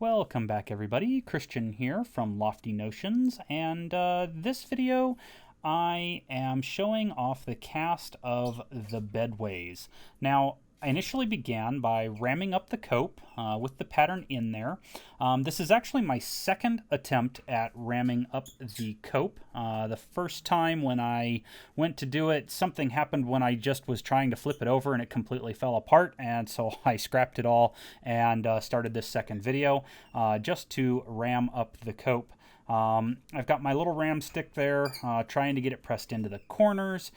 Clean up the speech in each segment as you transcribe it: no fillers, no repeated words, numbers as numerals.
Welcome back, everybody. Christian here from Lofty Notions, and this video I am showing off the cast of the bedways. Now, I initially began by ramming up the cope with the pattern in there. This is actually my second attempt at ramming up the cope. The first time when I went to do it, something happened when I just was trying to flip it over and it completely fell apart, and so I scrapped it all and started this second video just to ram up the cope. I've got my little ram stick there, trying to get it pressed into the corners,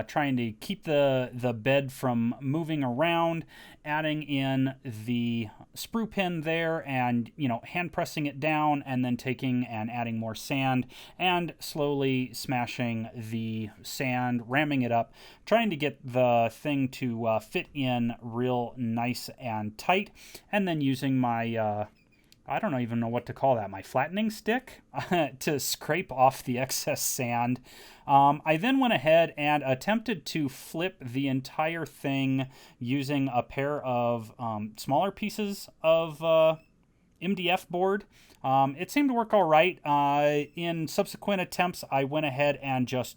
trying to keep the bed from moving around, adding in the sprue pin there and, hand pressing it down and then taking and adding more sand and slowly smashing the sand, ramming it up, trying to get the thing to fit in real nice and tight, and then using my I don't even know what to call that, my flattening stick to scrape off the excess sand. I then went ahead and attempted to flip the entire thing using a pair of smaller pieces of MDF board. It seemed to work all right. In subsequent attempts, I went ahead and just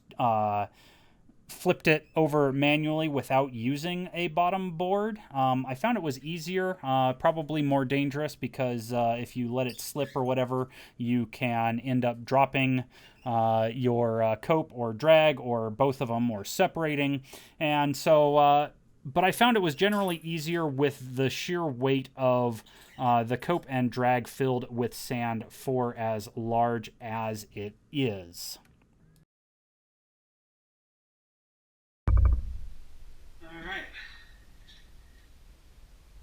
flipped it over manually without using a bottom board. I found it was easier, probably more dangerous, because if you let it slip or whatever, you can end up dropping your cope or drag, or both of them, or separating. And so but I found it was generally easier with the sheer weight of the cope and drag filled with sand for as large as it is. Alright,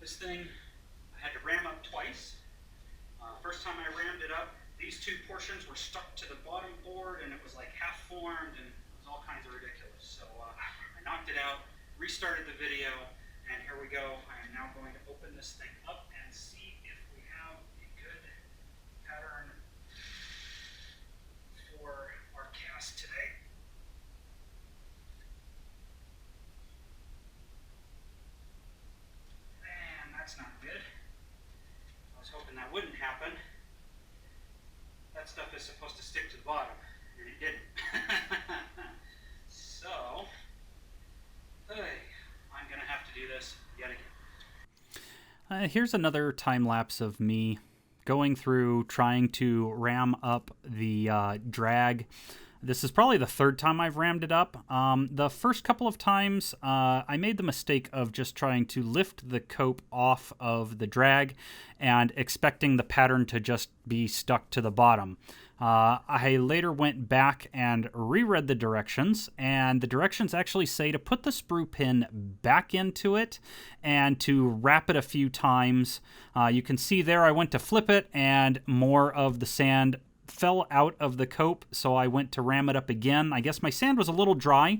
this thing I had to ram up twice. First time I rammed it up, these two portions were stuck to the bottom board and it was like half formed and it was all kinds of ridiculous. So I knocked it out, restarted the video, and here we go. I am now going to open this thing up and see if we have a good pattern for our cast today. That's not good. I was hoping that wouldn't happen. That stuff is supposed to stick to the bottom, and it didn't. So, I'm going to have to do this yet again. Here's another time lapse of me going through trying to ram up the drag. This is probably the third time I've rammed it up. The first couple of times, I made the mistake of just trying to lift the cope off of the drag and expecting the pattern to just be stuck to the bottom. I later went back and reread the directions, and the directions actually say to put the sprue pin back into it and to wrap it a few times. You can see there I went to flip it, and more of the sand fell out of the cope, so I went to ram it up again. I guess my sand was a little dry.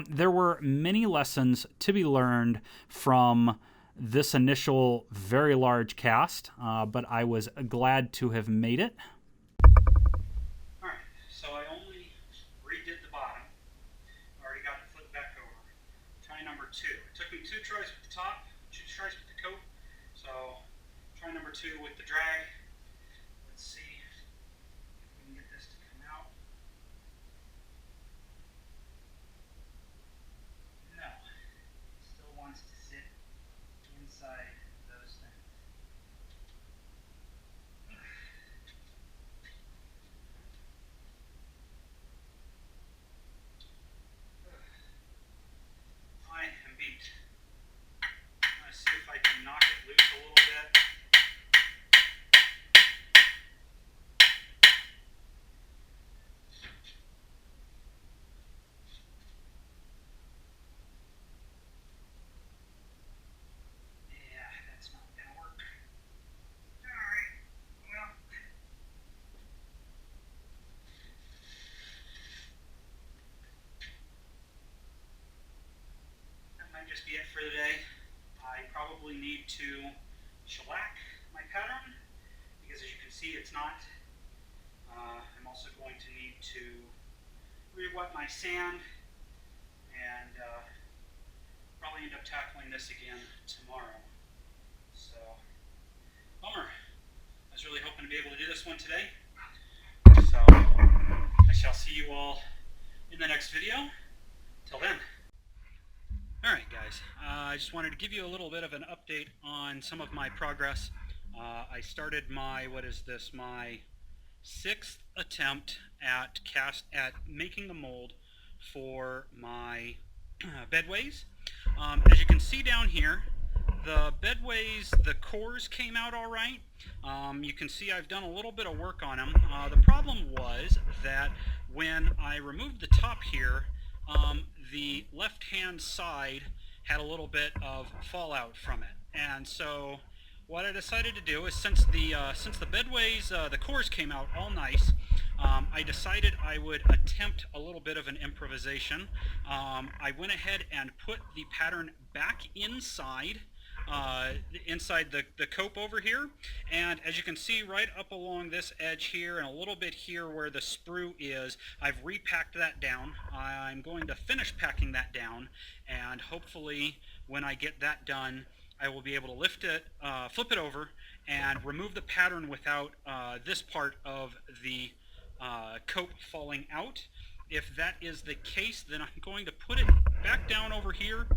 There were many lessons to be learned from this initial very large cast, but I was glad to have made it. Alright, so I only redid the bottom. Already got it flipped back over. Try number two. It took me 2 tries with the top, 2 tries with the cope. So try number 2 with the drag. Let's see. Get this to come out. No, it still wants to sit inside those things. I am beat. I'm going to see if I can knock it loose a little bit. Just be it for the day. I probably need to shellac my pattern because, as you can see, it's not. I'm also going to need to re-wet my sand and probably end up tackling this again tomorrow. So, bummer. I was this one today. So I shall see you all in the next video. Till then. Alright guys, I just wanted to give you a little bit of an update on some of my progress. I started my, my 6th attempt at making the mold for my bedways. As you can see down here, the bedways, the cores came out all right. You can see I've done a little bit of work on them. The problem was that when I removed the top here, the left-hand side had a little bit of fallout from it. And so what I decided to do is, since the bedways, the cores came out all nice, I decided I would attempt a little bit of an improvisation. I went ahead and put the pattern back inside the cope over here, and as you can see right up along this edge here and a little bit here where the sprue is, I've repacked that down. I'm going to finish packing that down, and hopefully when I get that done I will be able to lift it, flip it over, and remove the pattern without this part of the cope falling out. If that is the case, then I'm going to put it back down over here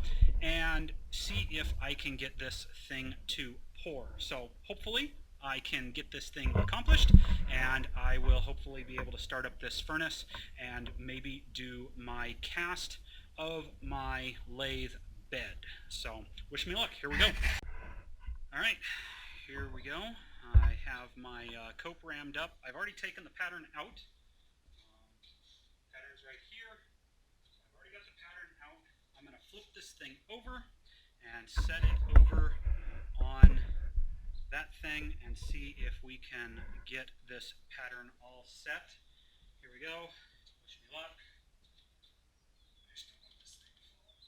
and see if I can get this thing to pour. So hopefully I can get this thing accomplished, and I will hopefully be able to start up this furnace and maybe do my cast of my lathe bed. So wish me luck. Here we go. Alright, here we go. I have my cope rammed up. I've already taken the pattern out. Pattern's right here. So I've already got the pattern out. I'm going to flip this thing over and set it over on that thing and see if we can get this pattern all set. Here we go. Wish me luck. I just don't want this thing to fall out.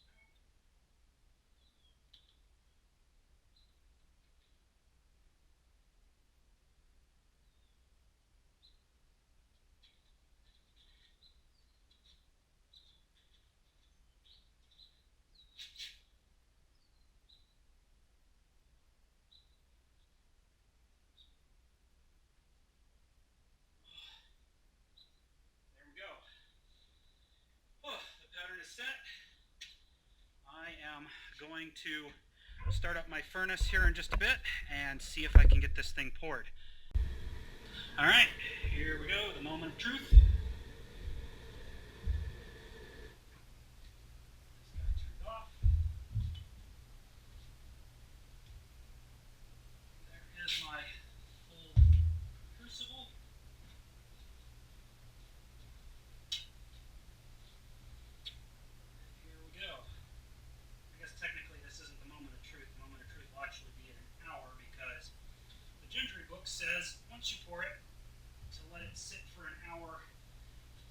Set. I am going to start up my furnace here in just a bit and see if I can get this thing poured. Alright, here we go, the moment of truth. This guy turned off. There is my full crucible. Technically this isn't the moment of truth. The moment of truth will actually be in an hour, because the gingery book says once you pour it, to let it sit for an hour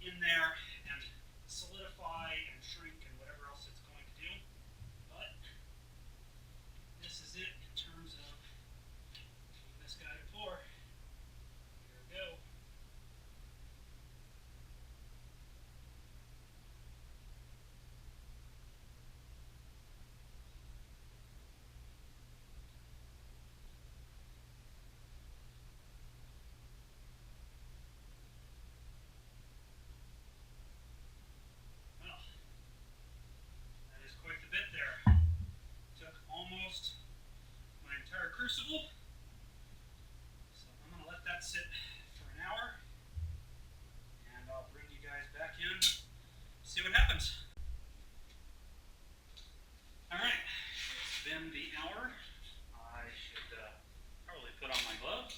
in there and solidify and shrink and whatever else it's going to do. But this is it in terms of getting this guy to pour. Here we go. Crucible. So I'm going to let that sit for an hour, and I'll bring you guys back in, see what happens. Alright, it's been the hour. I should probably put on my gloves.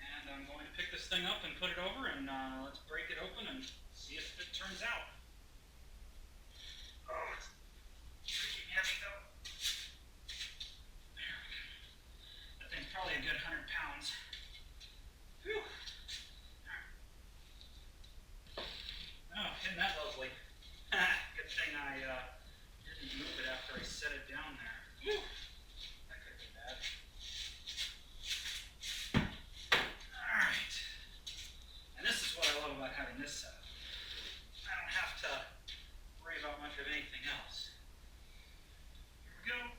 And I'm going to pick this thing up and put it over, and let's break it open and see if it turns out. Oh, it's freaking heavy though. Probably a good 100 pounds. Whew. Oh, isn't that lovely? Good thing I didn't move it after I set it down there. Whew. That could be bad. Alright. And this is what I love about having this set up. I don't have to worry about much of anything else. Here we go.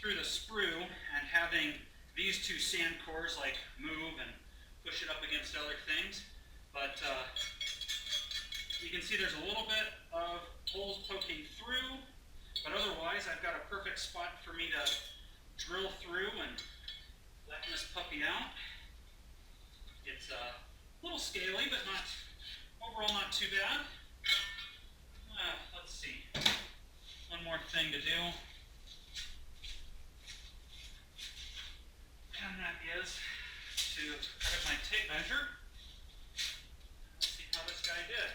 through the sprue and having these two sand cores like move and push it up against other things. But you can see there's a little bit of holes poking through, but otherwise I've got a perfect spot for me to drill through and let this puppy out. It's a little scaly, but not overall not too bad. Let's see, one more thing to do, and that is to grab my tape measure. Let's see how this guy did.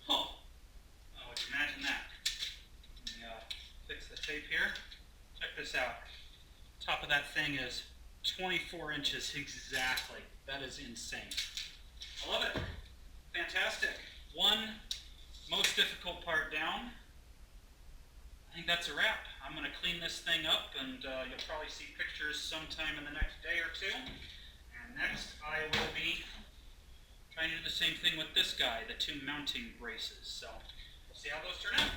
Oh, would you imagine that? Let me fix the tape here. Check this out. Top of that thing is 24 inches exactly. That is insane. I love it. Fantastic. One most difficult part down. I think that's a wrap. I'm going to clean this thing up, and you'll probably see pictures sometime in the next day or two. And next I will be trying to do the same thing with this guy, the two mounting braces. So we'll see how those turn out.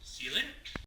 See you later.